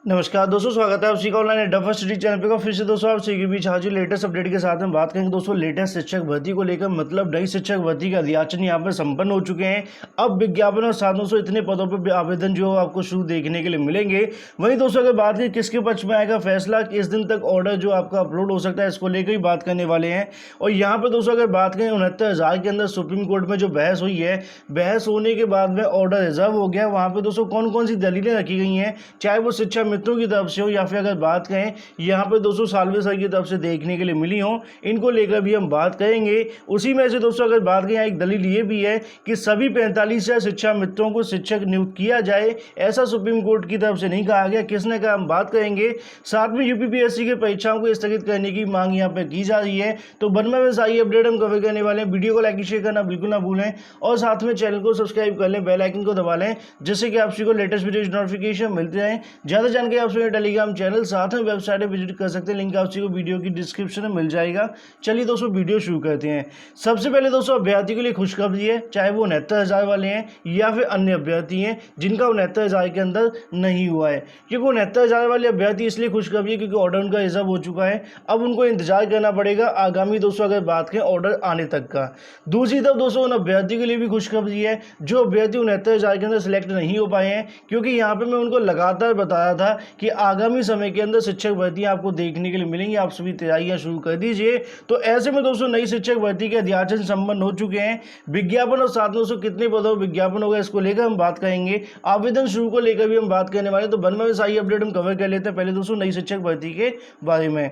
नमस्कार दोस्तों, स्वागत है आप सभी का ऑनलाइन अड्डा फर्स्ट स्टडी चैनल पे। फिर से दोस्तों आप सभी के बीच हाजिर लेटेस्ट अपडेट के साथ में बात करेंगे। दोस्तों लेटेस्ट शिक्षक भर्ती को लेकर मतलब नई शिक्षक भर्ती का अधियाचन यहाँ पर संपन्न हो चुके हैं। अब विज्ञापन और साधनों से इतने पदों पर आवेदन जो आपको शुरू देखने के लिए मिलेंगे। वहीं दोस्तों अगर बात करें किसके पक्ष में आएगा फैसला, किस दिन तक ऑर्डर जो आपका अपलोड हो सकता है, इसको लेकर ही बात करने वाले हैं। और यहाँ पर दोस्तों अगर बात करें 69,000 के अंदर सुप्रीम कोर्ट में जो बहस हुई है, बहस होने के बाद में ऑर्डर रिजर्व हो गया। वहाँ पर दोस्तों कौन कौन सी दलीलें रखी गई हैं, चाहे वो शिक्षा मित्रों की तरफ से हो या फिर अगर बात करें यहाँ पे दोस्तों सालवे सर की तरफ से देखने के लिए मिली हो, इनको लेकर भी हम बात करेंगे। उसी में से दोस्तों अगर बात करें, एक दलील ये भी है कि सभी 45,000 शिक्षा मित्रों को शिक्षक नियुक्त किया जाए, ऐसा सुप्रीम कोर्ट की तरफ से नहीं कहा गया। किसने कहा, हम बात करेंगे। साथ में यूपीपीएससी की परीक्षाओं को स्थगित करने की मांग यहाँ पे की जा रही है। तो बनवा में सारी अपडेट हम कवर करने वाले हैं। वीडियो को लाइक शेयर करना बिल्कुल ना भूलें और साथ में चैनल को सब्सक्राइब कर लें, बेल आइकन को दबा लें, जिससे कि आप सभी को लेटेस्ट वीडियो नोटिफिकेशन मिलते रहें। ज़्यादा जानकारी आप सभी टेलीग्राम चैनल साथ में वेबसाइट पर विजिट कर सकते हैं, लिंक आप सभी को वीडियो की डिस्क्रिप्शन में मिल जाएगा। चलिए दोस्तों वीडियो शुरू करते हैं। सबसे पहले दोस्तों अभ्यर्थी के लिए खुशखबरी है, चाहे वो 69,000 वाले हैं या फिर अन्य अभ्यर्थी हैं जिनका 69,000 के अंदर नहीं हुआ है। क्योंकि 69,000 वाले अभ्यर्थी इसलिए खुशखबरी है क्योंकि ऑर्डर उनका रिजर्व हो चुका है। अब उनको इंतजार करना पड़ेगा आगामी दोस्तों अगर बात करें ऑर्डर आने तक का। दूसरी तरफ दोस्तों उन अभ्यर्थी के लिए भी खुशखबरी है जो अभ्यर्थी 69,000 के अंदर सिलेक्ट नहीं हो पाए हैं, क्योंकि यहाँ पे मैं उनको लगातार बताया था कि आगामी समय के अंदर शिक्षक भर्तियां आपको देखने के लिए मिलेंगी, आप सभी तैयारियां शुरू कर दीजिए। तो ऐसे में दोस्तों नई शिक्षक भर्ती के अध्याचन संपन्न हो चुके हैं। विज्ञापन और साथ में दोस्तों कितने पदों विज्ञापन होगा, इसको लेकर हम बात करेंगे। आवेदन शुरू को लेकर भी हम बात करने वाले हैं। तो बनवा में सारी अपडेट हम कवर कर लेते हैं। पहले दोस्तों नई शिक्षक भर्ती के बारे में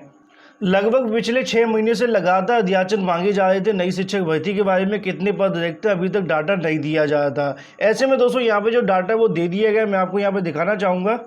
लगभग पिछले 6 महीने से लगातार अध्याचन मांगे जा रहे थे। नई शिक्षक भर्ती के बारे में कितने पद रिक्त अभी तक डाटा नहीं दिया जा रहा था। ऐसे में दोस्तों यहाँ पे जो डाटा है वो दे दिया गया, मैं आपको यहाँ पे दिखाना चाहूँगा।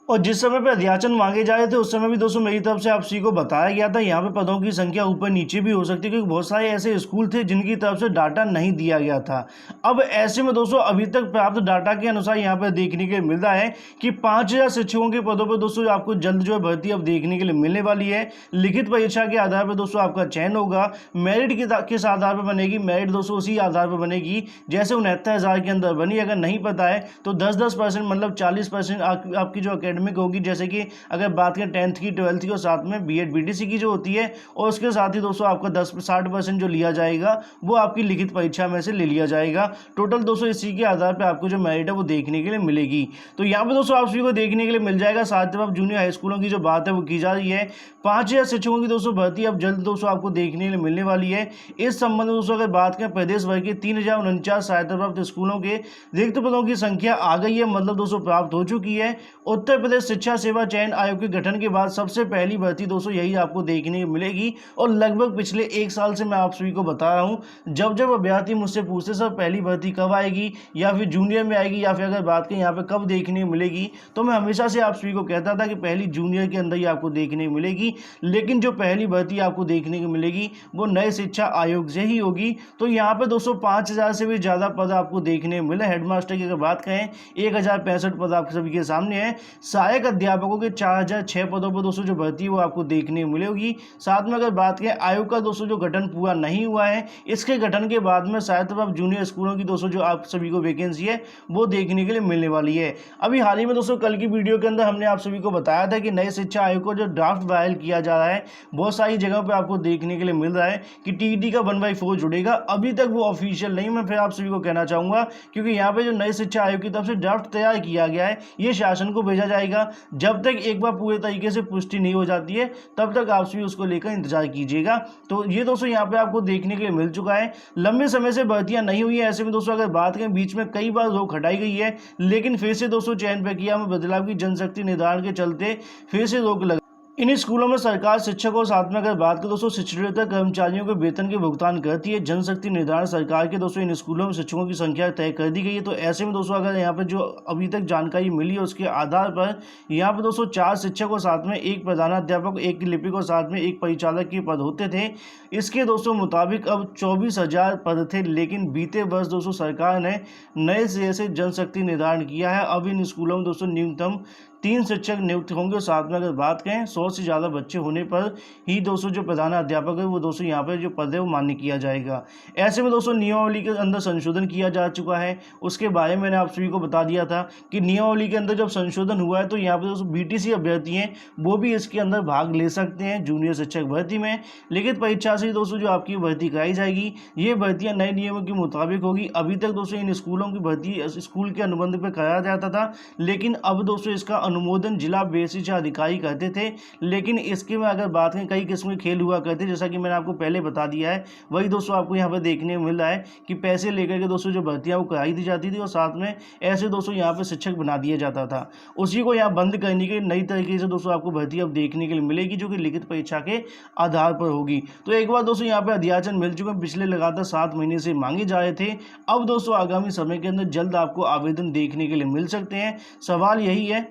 और जिस समय पे अध्याचन मांगे जा रहे थे उस समय भी दोस्तों मेरी तरफ से आप सभी को बताया गया था यहाँ पे पदों की संख्या ऊपर नीचे भी हो सकती है, क्योंकि बहुत सारे ऐसे स्कूल थे जिनकी तरफ से डाटा नहीं दिया गया था। अब ऐसे में दोस्तों अभी तक प्राप्त डाटा के अनुसार यहाँ पर देखने के लिए मिल रहा है कि 5,000 शिक्षकों के पदों पर दोस्तों आपको जल्द जो है भर्ती अब देखने के लिए मिलने वाली है। लिखित परीक्षा के आधार पर दोस्तों आपका चयन होगा, मेरिट किस आधार पर बनेगी, मेरिट दोस्तों उसी आधार पर बनेगी जैसे 69,000 के अंदर बनी। अगर नहीं पता है तो 10% मतलब 40% आपकी जो अकेडमिक होगी, जैसे कि अगर बात करें 10th की 12th की और साथ में बीएड बीटीसी की जो होती है, और उसके साथ ही दोस्तों आपका 60% जो लिया जाएगा वो आपकी लिखित परीक्षा में से ले लिया जाएगा। टोटल दोस्तों इसी के आधार पर आपको जो मेरिट है वो देखने के लिए मिलेगी। तो यहाँ पे दोस्तों आप सभी को देखने के लिए मिल जाएगा। साथ में जूनियर हाई स्कूलों की जो बात है वो की जा रही है। 5,000 शिक्षकों की दोस्तों भर्ती अब जल्द दोस्तों आपको देखने के लिए मिलने वाली है। इस संबंध में दोस्तों अगर बात करें प्रदेश भर के 3,049 सहायता प्राप्त स्कूलों के रिक्त पदों की संख्या आ गई है, मतलब दोस्तों प्राप्त हो चुकी है। उत्तर प्रदेश शिक्षा सेवा चयन आयोग के गठन के बाद सबसे पहली भर्ती दोस्तों यही आपको देखने को मिलेगी। और लगभग पिछले 1 साल से मैं आप सभी को बता रहा हूं, जब जब अभ्यर्थी मुझसे पूछते सर पहली भर्ती कब आएगी या फिर जूनियर में आएगी या फिर अगर बात करें यहाँ पे कब देखने को मिलेगी, तो मैं हमेशा से आप सभी को कहता था कि पहली जूनियर के अंदर ही आपको देखने को मिलेगी। लेकिन जो पहली भर्ती आपको देखने को मिलेगी वो नए शिक्षा आयोग से ही होगी। तो यहाँ पे दोस्तों 5,000 से भी ज्यादा पद आपको देखने को मिले। हेडमास्टर की अगर बात करें 1,065 पद आप सभी के सामने है। सहायक अध्यापकों के 4,006 पदों पर दोस्तों जो भर्ती है वो आपको देखने को मिलेगी। साथ में अगर बात करें आयोग का दोस्तों जो गठन पूरा नहीं हुआ है, इसके गठन के बाद में शायद अब जूनियर स्कूलों की दोस्तों जो आप सभी को वैकेंसी है वो देखने के लिए मिलने वाली है। अभी हाल ही में दोस्तों कल की वीडियो के अंदर हमने आप सभी को बताया था कि नए शिक्षा आयोग को जो ड्राफ्ट वायरल किया जा रहा है, बहुत सारी जगहों पर आपको देखने के लिए मिल रहा है कि टीईटी का 1/4 जुड़ेगा। अभी तक वो ऑफिशियल नहीं, मैं फिर आप सभी को कहना चाहूंगा, क्योंकि यहाँ पे जो नए शिक्षा आयोग की तरफ से ड्राफ्ट तैयार किया गया है ये शासन को भेजा जाएगा। जब तक एक बार पूरे तरीके से पुष्टि नहीं हो जाती है तब तक आप सभी उसको लेकर इंतजार कीजिएगा। तो ये दोस्तों यहाँ पे आपको देखने के लिए मिल चुका है। लंबे समय से भर्तियां नहीं हुई है। ऐसे में दोस्तों अगर बात करें बीच में कई बार रोक हटाई गई है, लेकिन फिर से दोस्तों चयन प्रक्रिया में बदलाव की जनशक्ति निर्धारण के चलते फिर से रोक लगा। इन स्कूलों में सरकार शिक्षकों और साथ में अगर बात करें दोस्तों शिक्षणेतर कर्मचारियों के वेतन के भुगतान करती है। जनशक्ति निर्धारण सरकार के दोस्तों इन स्कूलों में शिक्षकों की संख्या तय कर दी गई है। तो ऐसे में दोस्तों अगर यहाँ पर जो अभी तक जानकारी मिली है उसके आधार पर यहाँ पर दोस्तों 4 शिक्षक और साथ में 1 प्रधानाध्यापक, 1 लिपिक और साथ में 1 परिचालक के पद होते थे। इसके दोस्तों मुताबिक अब 24,000 पद थे, लेकिन बीते वर्ष दोस्तों सरकार ने नए सिरे से जनशक्ति निर्धारण किया है। अब इन स्कूलों में दोस्तों न्यूनतम 3 शिक्षक नियुक्त होंगे। साथ में अगर बात करें 100 100 से ज़्यादा बच्चे होने पर ही दोस्तों जो प्रधान अध्यापक है वो दोस्तों यहाँ पर जो पद है वो मान्य किया जाएगा। ऐसे में दोस्तों नियमावली के अंदर संशोधन किया जा चुका है, उसके बारे में मैंने आप सभी को बता दिया था कि नियमावली के अंदर जब संशोधन हुआ है तो यहाँ पर दोस्तों बीटीसी अभ्यर्थी हैं वो भी इसके अंदर भाग ले सकते हैं जूनियर शिक्षक भर्ती में। लिखित परीक्षा से दोस्तों जो आपकी भर्ती कराई जाएगी ये भर्तियां नए नियमों के मुताबिक होगी। अभी तक दोस्तों इन स्कूलों की भर्ती स्कूल के अनुबंध पर कराया जाता था, लेकिन अब दोस्तों इसका अनुमोदन जिला शिक्षा अधिकारी करते थे। लेकिन इसके में अगर बात करें कई किस्म के खेल हुआ करते, जैसा कि मैंने आपको पहले बता दिया है, वही दोस्तों आपको यहाँ पर देखने को मिल रहा है कि पैसे लेकर के दोस्तों जो भर्तियां वो कराई दी जाती थी और साथ में ऐसे दोस्तों यहाँ पर शिक्षक बना दिया जाता था। उसी को यहाँ बंद करने के नई तरीके से दोस्तों आपको भर्ती अब देखने के लिए मिलेगी जो कि लिखित परीक्षा के आधार पर होगी। तो एक बार दोस्तों यहाँ पे अध्याचन मिल चुके हैं, पिछले लगातार 7 महीने से मांगे जा रहे थे। अब दोस्तों आगामी समय के अंदर जल्द आपको आवेदन देखने के लिए मिल सकते हैं। सवाल यही है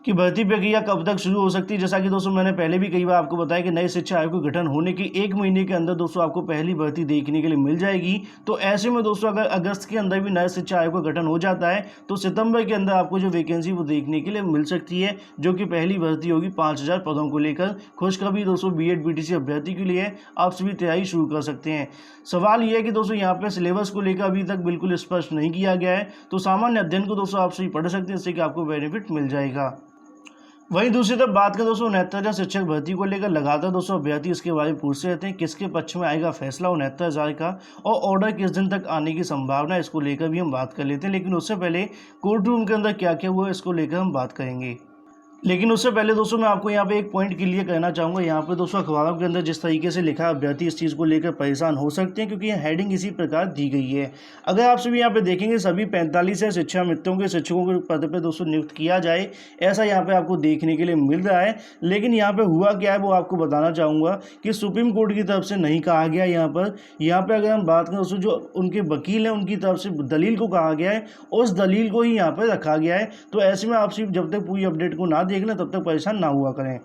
कि भर्ती प्रक्रिया कब तक शुरू हो सकती है। जैसा कि दोस्तों मैंने पहले भी कई बार आपको बताया कि नए शिक्षा आयोग के गठन होने की 1 महीने के अंदर दोस्तों आपको पहली भर्ती देखने के लिए मिल जाएगी। तो ऐसे में दोस्तों अगर अगस्त के अंदर भी नए शिक्षा आयोग का गठन हो जाता है तो सितंबर के अंदर आपको जो वैकेंसी वो देखने के लिए मिल सकती है, जो कि पहली भर्ती होगी 5000 पदों को लेकर। खुशखबरी दोस्तों बीएड बीटीसी अभ्यर्थी के लिए आप सभी तैयारी शुरू कर सकते हैं। सवाल यह है कि दोस्तों यहाँ पे सिलेबस को लेकर अभी तक बिल्कुल स्पष्ट नहीं किया गया है, तो सामान्य अध्ययन को दोस्तों आप सभी पढ़ सकते हैं, इससे कि आपको बेनिफिट मिल जाएगा। वहीं दूसरी तरफ बात करें दोस्तों 69,000 शिक्षक भर्ती को लेकर लगातार दोस्तों अभ्यर्थी इसके बारे में पूछते रहते हैं किसके पक्ष में आएगा फैसला 69,000 का और ऑर्डर किस दिन तक आने की संभावना है, इसको लेकर भी हम बात कर लेते हैं। लेकिन उससे पहले कोर्ट रूम के अंदर क्या क्या हुआ है इसको लेकर हम बात करेंगे। लेकिन उससे पहले दोस्तों मैं आपको यहाँ पे एक पॉइंट क्लियर करना चाहूँगा। यहाँ पे दोस्तों अखबारों के अंदर जिस तरीके से लिखा है अभ्यर्थी इस चीज़ को लेकर परेशान हो सकते हैं, क्योंकि यह हेडिंग इसी प्रकार दी गई है। अगर आप सभी यहाँ पे देखेंगे सभी 45 शिक्षा मित्रों के शिक्षकों के पद पे दोस्तों नियुक्त किया जाए, ऐसा यहाँ पे आपको देखने के लिए मिल रहा है। लेकिन यहाँ पे हुआ क्या है वो आपको बताना चाहूँगा कि सुप्रीम कोर्ट की तरफ से नहीं कहा गया। यहाँ पर अगर हम बात करें दोस्तों जो उनके वकील हैं उनकी तरफ से दलील को कहा गया है, उस दलील को ही यहाँ पर रखा गया है। तो ऐसे में आप सिर्फ जब तक पूरी अपडेट को ना देख लें तब तक परेशान ना हुआ करें।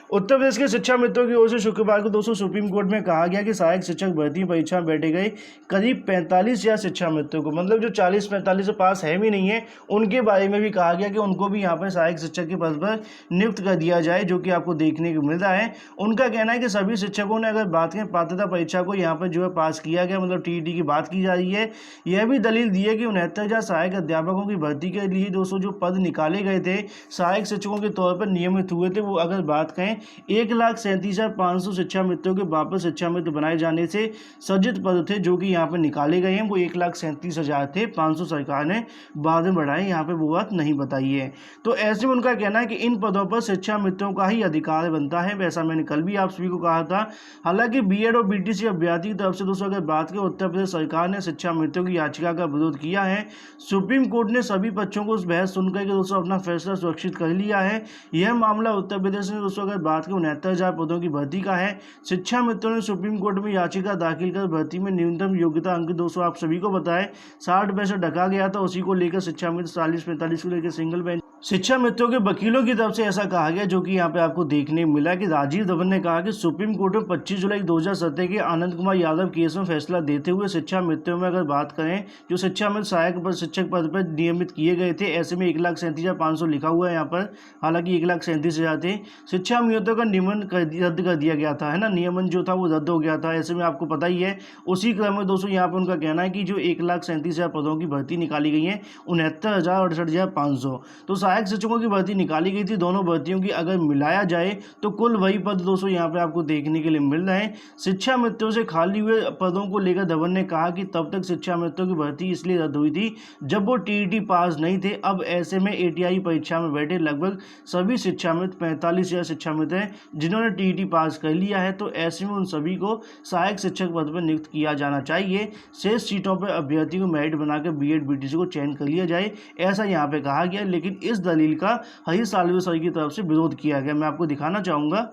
उत्तर प्रदेश के शिक्षा मित्रों की ओर से शुक्रवार को दोस्तों सुप्रीम कोर्ट में कहा गया कि सहायक शिक्षक भर्ती परीक्षा में बैठे गए करीब 45,000 शिक्षा मित्रों को, मतलब जो 40-45 से पास है भी नहीं है, उनके बारे में भी कहा गया कि उनको भी यहाँ पर सहायक शिक्षक के पद पर नियुक्त कर दिया जाए, जो कि आपको देखने को मिल रहा है। उनका कहना है कि सभी शिक्षकों ने अगर बात करें पात्रता परीक्षा को यहाँ पर जो है पास किया गया, मतलब टीईटी की बात की जा रही है। यह भी दलील दी है कि 69,000 सहायक अध्यापकों की भर्ती के लिए दोस्तों जो पद निकाले गए थे सहायक शिक्षकों के तौर पर नियमित हुए थे, वो अगर बात करें 1,37,500 शिक्षा मित्रों के वापस शिक्षा मित्र बनाए जाने से सृजित पद थे, जो कि यहाँ पर निकाले गए हैं। वो 1,37,000 थे, 500 सरकार ने बाद में बढ़ाए, यहाँ पे वो बात नहीं बताई है। तो ऐसे में उनका कहना है कि इन पदों पर शिक्षा मित्रों का ही अधिकार बनता है, वैसा मैंने कल भी आप सभी को कहा था। हालांकि बीएड और बीटीसी अभ्यर्थी की तरफ से दोस्तों अगर बात करें उत्तर प्रदेश सरकार ने शिक्षा मित्रों की याचिका का विरोध किया है। सुप्रीम कोर्ट ने सभी पक्षों को उस बहस सुनकर के दोस्तों अपना फैसला सुरक्षित कर लिया है। यह मामला उत्तर प्रदेश ने दोस्तों अगर बात करें 69,000 पदों की भर्ती का है। शिक्षा मित्रों ने सुप्रीम कोर्ट में याचिका दाखिल कर भर्ती में न्यूनतम योग्यता अंक दोस्तों आप सभी को बताए 60% ढका गया था, उसी को लेकर शिक्षा मित्र 40-45 को लेकर सिंगल बेंच शिक्षा मित्रों के वकीलों की तरफ से ऐसा कहा गया, जो कि यहाँ पे आपको देखने मिला कि राजीव धवन ने कहा कि सुप्रीम कोर्ट में 25 जुलाई 2017 के आनंद कुमार यादव केस में फैसला देते हुए शिक्षा मित्रों में अगर बात करें जो शिक्षा मित्र सहायक पर शिक्षक पद पर नियमित किए गए थे, ऐसे में 1,37,500 लिखा हुआ है यहाँ पर, हालांकि 1,37,000 थे। शिक्षा मित्रों का नियमन रद्द कर दिया गया था, है ना, नियमन जो था वो रद्द हो गया था। ऐसे में आपको पता ही है। उसी क्रम में दोस्तों यहाँ पर उनका कहना है कि जो 1,37,000 पदों की भर्ती निकाली गई है 69,000 और 68,500 तो सहायक शिक्षकों की भर्ती निकाली गई थी। दोनों भर्तियों की अगर मिलाया जाए तो कुल वही पद दोस्तों यहाँ पे आपको देखने के लिए मिल रहे हैं। शिक्षा मित्रों से खाली हुए पदों को लेकर धवन ने कहा कि तब तक शिक्षा मित्रों की भर्ती इसलिए रद्द हुई थी जब वो टीईटी पास नहीं थे। अब ऐसे में एटीआई परीक्षा में बैठे लगभग सभी शिक्षा मित्र 45,000 शिक्षा मित्र हैं जिन्होंने टीईटी पास कर लिया है, तो ऐसे में उन सभी को सहायक शिक्षक पद पर नियुक्त किया जाना चाहिए। शेष सीटों पर अभ्यर्थी को मेरिट बनाकर बीएड बीटीसी को चयन कर लिया जाए, ऐसा यहाँ पे कहा गया। लेकिन इस दलील का हरीश साल्वे सर की तरफ से विरोध किया गया। मैं आपको दिखाना चाहूँगा,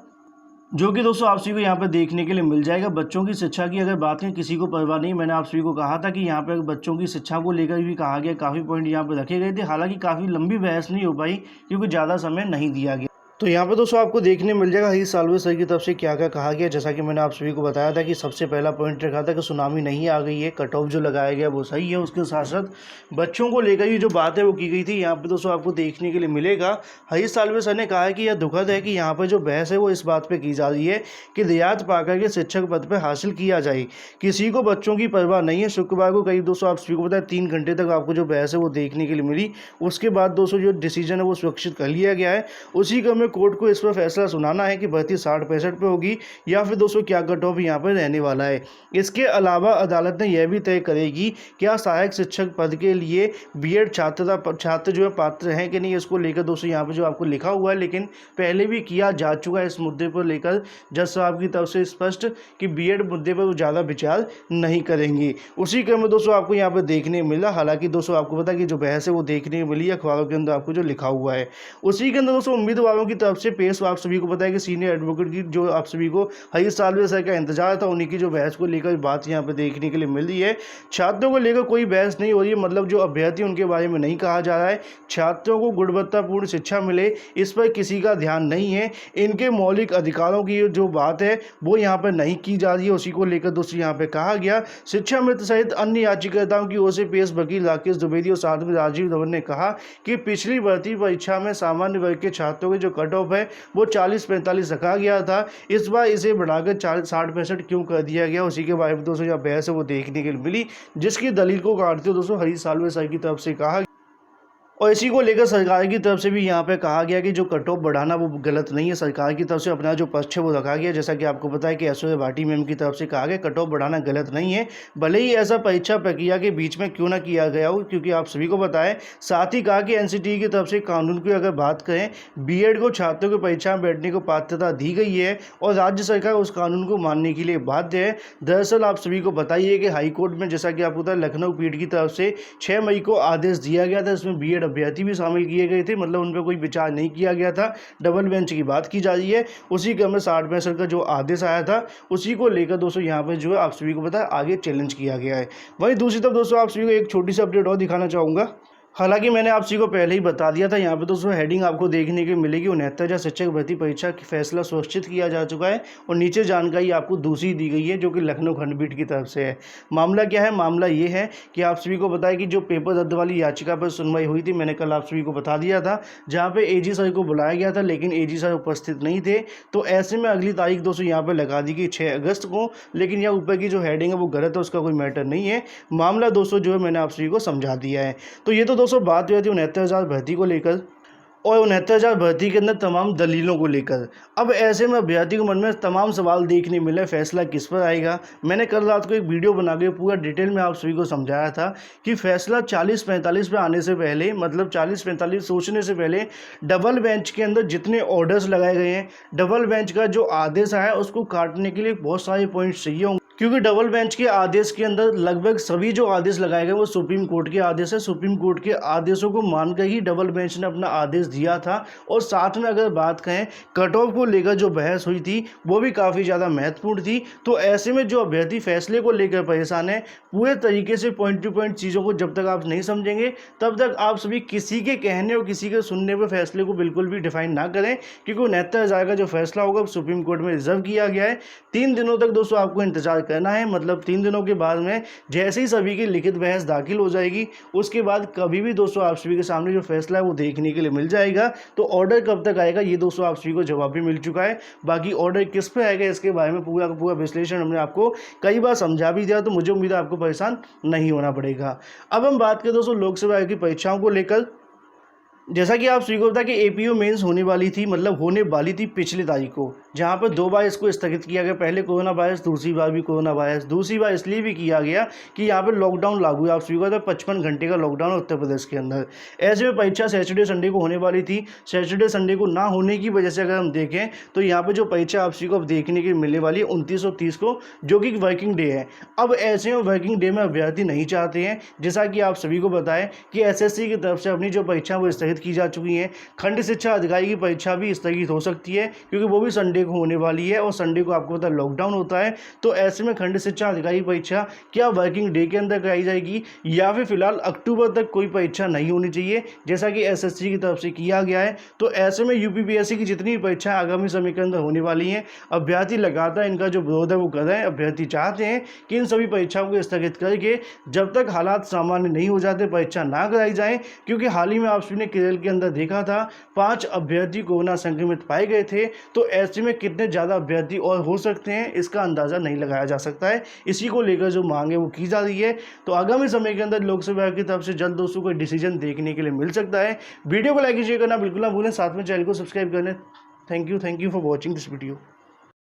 जो कि दोस्तों आप सभी को यहाँ पे देखने के लिए मिल जाएगा। बच्चों की शिक्षा की अगर बात करें किसी को परवाह नहीं। मैंने आप सभी को कहा था कि यहाँ पे बच्चों की शिक्षा को लेकर भी कहा गया, काफ़ी पॉइंट यहाँ पे रखे गए थे। हालांकि काफ़ी लंबी बहस नहीं हो पाई क्योंकि ज़्यादा समय नहीं दिया गया। तो यहाँ पे दोस्तों आपको देखने मिल जाएगा हरीश साल्वे सर की तरफ से क्या क्या कहा गया। जैसा कि मैंने आप सभी को बताया था कि सबसे पहला पॉइंट रखा था कि सुनामी नहीं आ गई है, कट ऑफ जो लगाया गया वो सही है। उसके साथ साथ बच्चों को लेकर ही जो बात है वो की गई थी। यहाँ पे दोस्तों आपको देखने के लिए मिलेगा हरीश साल्वे सर ने कहा है कि यह दुखद है कि यहाँ पर जो बहस है वो इस बात पर की जा रही है कि रियायत पाकर के शिक्षक पद पर हासिल किया जाए, किसी को बच्चों की परवाह नहीं है। शुक्रवार को करीब दोस्तों आप सभी को बताया 3 घंटे तक आपको जो बहस है वो देखने के लिए मिली। उसके बाद दोस्तों जो डिसीजन है वो सुरक्षित कर लिया गया है। उसी क्रम में कोर्ट को इस पर फैसला सुनाना है कि भर्ती 60-65 पे होगी या फिर दोस्तों क्या कट ऑफ यहाँ पर रहने वाला है। इसके अलावा अदालत ने यह भी तय करेगी क्या सहायक शिक्षक पद के लिए बीएड छात्र जो है पात्र हैं कि नहीं। इसको लेकर दोस्तों यहाँ पर जो आपको लिखा हुआ है, लेकिन पहले भी किया जा चुका है इस मुद्दे पर लेकर जज साहब की तरफ से स्पष्ट कि बीएड मुद्दे पर वो ज़्यादा विचार नहीं करेंगे। उसी क्रम में दोस्तों आपको यहाँ पर देखने मिला, हालांकि दोस्तों आपको पता कि जो बहस है वो देखने मिली अखबारों के अंदर आपको जो लिखा हुआ है। उसी के अंदर दोस्तों उम्मीदवारों की तरफ से पेश आप सभी को पता है कि सीनियर एडवोकेट की जो आप सभी को हरीश साल्वे सर का इंतजार था, उन्हीं की जो बहस को लेकर बात यहाँ पे देखने के लिए मिल रही है। छात्रों को लेकर कोई बहस नहीं हो रही है, मतलब जो अभ्यर्थी उनके बारे में नहीं कहा जा रहा है। छात्रों को गुणवत्तापूर्ण शिक्षा मिले इस पर किसी का ध्यान नहीं है। इनके मौलिक अधिकारों की जो बात है वो यहाँ पर नहीं की जा रही है। उसी को लेकर दोस्तों यहाँ पे कहा गया शिक्षा मित्र सहित अन्य याचिकाकर्ताओं की ओर से पेश वकील राकेश द्विवेदी और साथ में राजीव धवन ने कहा कि पिछली भर्ती परीक्षा में सामान्य वर्ग के छात्रों के जो कट ऑफ है वो 40-45 रखा गया था। इस बार इसे बढ़ाकर 60-65 क्यों कर दिया गया, उसी के बारे में दोस्तों जो बहस है वो देखने के लिए मिली, जिसकी दलील को काटते हुए दोस्तों हरीश साल्वे सर की तरफ से कहा और इसी को लेकर सरकार की तरफ से भी यहाँ पे कहा गया कि जो कट ऑफ बढ़ाना वो गलत नहीं है। सरकार की तरफ से अपना जो पक्ष है वो रखा गया। जैसा कि आपको पता है कि ऐश्वर्या भाटी मैम की तरफ से कहा गया कट ऑफ बढ़ाना गलत नहीं है, भले ही ऐसा परीक्षा प्रक्रिया के बीच में क्यों ना किया गया हो, क्योंकि आप सभी को बताएं। साथ ही कहा कि एनसीटीई की तरफ से कानून की अगर बात करें, बीएड को छात्रों की परीक्षा में बैठने को पात्रता दी गई है और राज्य सरकार उस कानून को मानने के लिए बाध्य है। दरअसल आप सभी को बताइए कि हाईकोर्ट में जैसा कि आपको पता है लखनऊ पीठ की तरफ से 6 मई को आदेश दिया गया था, इसमें बीएड अभ्यर्थी भी शामिल किए गए थे, मतलब उन पर कोई विचार नहीं किया गया था। डबल बेंच की बात की जा रही है। उसी क्रम में 60-65 का जो आदेश आया था उसी को लेकर दोस्तों यहाँ पर जो है आप सभी को पता है आगे चैलेंज किया गया है। वहीं दूसरी तरफ दोस्तों आप सभी को एक छोटी सी अपडेट और दिखाना चाहूँगा। हालांकि मैंने आप सभी को पहले ही बता दिया था, यहाँ पे दोस्तों हेडिंग आपको देखने की मिलेगी 69,000 शिक्षक भर्ती परीक्षा की फैसला सुनिश्चित किया जा चुका है और नीचे जानकारी आपको दूसरी दी गई है जो कि लखनऊ खंडपीठ की तरफ से है। मामला क्या है, मामला ये है कि आप सभी को बताया कि जो पेपर रद्द वाली याचिका पर सुनवाई हुई थी, मैंने कल आप सभी को बता दिया था, जहाँ पे एजी सर को बुलाया गया था लेकिन एजी सर उपस्थित नहीं थे। तो ऐसे में अगली तारीख दोस्तों यहाँ पर लगा दी गई 6 अगस्त को, लेकिन यह ऊपर की जो हेडिंग है वो गलत है, उसका कोई मैटर नहीं है। मामला दोस्तों जो है मैंने आप सभी को समझा दिया है। तो ये तो दोस्तों बात हुई थी 69,000 भर्ती को लेकर और 69,000 भर्ती के अंदर तमाम दलीलों को लेकर। अब ऐसे में अभ्यर्थी के मन में तमाम सवाल देखने मिले, फैसला किस पर आएगा। मैंने कल रात को एक वीडियो बना के पूरा डिटेल में आप सभी को समझाया था कि फैसला 40-45 पे आने से पहले, मतलब 40-45 सोचने से पहले डबल बेंच के अंदर जितने ऑर्डर्स लगाए गए हैं, डबल बेंच का जो आदेश आया उसको काटने के लिए बहुत सारे पॉइंट्स चाहिए होंगे, क्योंकि डबल बेंच के आदेश के अंदर लगभग सभी जो आदेश लगाए गए वो सुप्रीम कोर्ट के आदेश है। सुप्रीम कोर्ट के आदेशों को मानकर ही डबल बेंच ने अपना आदेश दिया था। और साथ में अगर बात करें कट ऑफ को लेकर जो बहस हुई थी वो भी काफ़ी ज़्यादा महत्वपूर्ण थी। तो ऐसे में जो अभ्यर्थी फैसले को लेकर परेशान है, पूरे तरीके से पॉइंट टू पॉइंट चीज़ों को जब तक आप नहीं समझेंगे तब तक आप सभी किसी के कहने और किसी के सुनने पर फैसले को बिल्कुल भी डिफाइन ना करें, क्योंकि 69,000 का जो फैसला होगा सुप्रीम कोर्ट में रिजर्व किया गया है। 3 दिनों तक दोस्तों आपको इंतजार करना है, मतलब 3 दिनों के बाद में जैसे ही सभी की लिखित बहस दाखिल हो जाएगी उसके बाद कभी भी दोस्तों आप सभी के सामने जो फैसला है वो देखने के लिए मिल जाएगा। तो ऑर्डर कब तक आएगा ये दोस्तों आप सभी को जवाब भी मिल चुका है। बाकी ऑर्डर किस पे आएगा इसके बारे में पूरा का पूरा विश्लेषण हमने आपको कई बार समझा भी दिया, तो मुझे उम्मीद है आपको परेशान नहीं होना पड़ेगा। अब हम बात करें दोस्तों लोकसभा की परीक्षाओं को लेकर। जैसा कि आप सभी को पता है कि एपीओ मेंस होने वाली थी, मतलब होने वाली थी पिछली तारीख को, जहां पर 2 बार इसको स्थगित किया गया। पहले कोरोना वायरस, दूसरी बार भी कोरोना वायरस। दूसरी बार इसलिए भी किया गया कि यहाँ पर लॉकडाउन लागू है। आप सभी को पता है 55 घंटे का लॉकडाउन उत्तर प्रदेश के अंदर। ऐसे में परीक्षा सैटरडे संडे को होने वाली थी। सैटरडे संडे को ना होने की वजह से अगर हम देखें तो यहाँ पर जो परीक्षा आप सभी को अब देखने के मिलने वाली है 29 और 30 को, जो कि वर्किंग डे है। अब ऐसे में वर्किंग डे में अभ्यर्थी नहीं चाहते हैं, जैसा कि आप सभी को बताएं कि एसएससी की तरफ से अपनी जो परीक्षा वो स्थगित निर्धारित की जा चुकी हैं। खंड शिक्षा अधिकारी की परीक्षा भी स्थगित हो सकती है क्योंकि वो भी संडे को होने वाली है और संडे को आपको पता है लॉकडाउन होता है। तो ऐसे में खंड शिक्षा अधिकारी परीक्षा क्या वर्किंग डे के अंदर कराई जाएगी या फिर फिलहाल अक्टूबर तक कोई परीक्षा नहीं होनी चाहिए जैसा कि एसएससी की तरफ से किया गया है। तो ऐसे में यूपीपीएससी की जितनी भी परीक्षाएं आगामी समय के अंदर होने वाली हैं, अभ्यर्थी लगातार इनका जो विरोध है वो कर रहे हैं। अभ्यर्थी चाहते हैं कि इन सभी परीक्षाओं को स्थगित करके जब तक हालात सामान्य नहीं हो जाते परीक्षा ना कराई जाए, क्योंकि हाल ही में आप सभी ने केरल के अंदर देखा था 5 अभ्यर्थी कोरोना संक्रमित पाए गए थे। तो ऐसे में कितने ज़्यादा अभ्यर्थी और हो सकते हैं इसका अंदाज़ा नहीं लगाया जा सकता है। इसी को लेकर जो मांग है वो की जा रही है। तो आगामी समय के अंदर लोकसभा की तरफ से जल्द दोस्तों को डिसीजन देखने के लिए मिल सकता है। वीडियो को लाइक शेयर करना बिल्कुल ना भूलें, साथ में चैनल को सब्सक्राइब कर लें। Thank you for watching this video.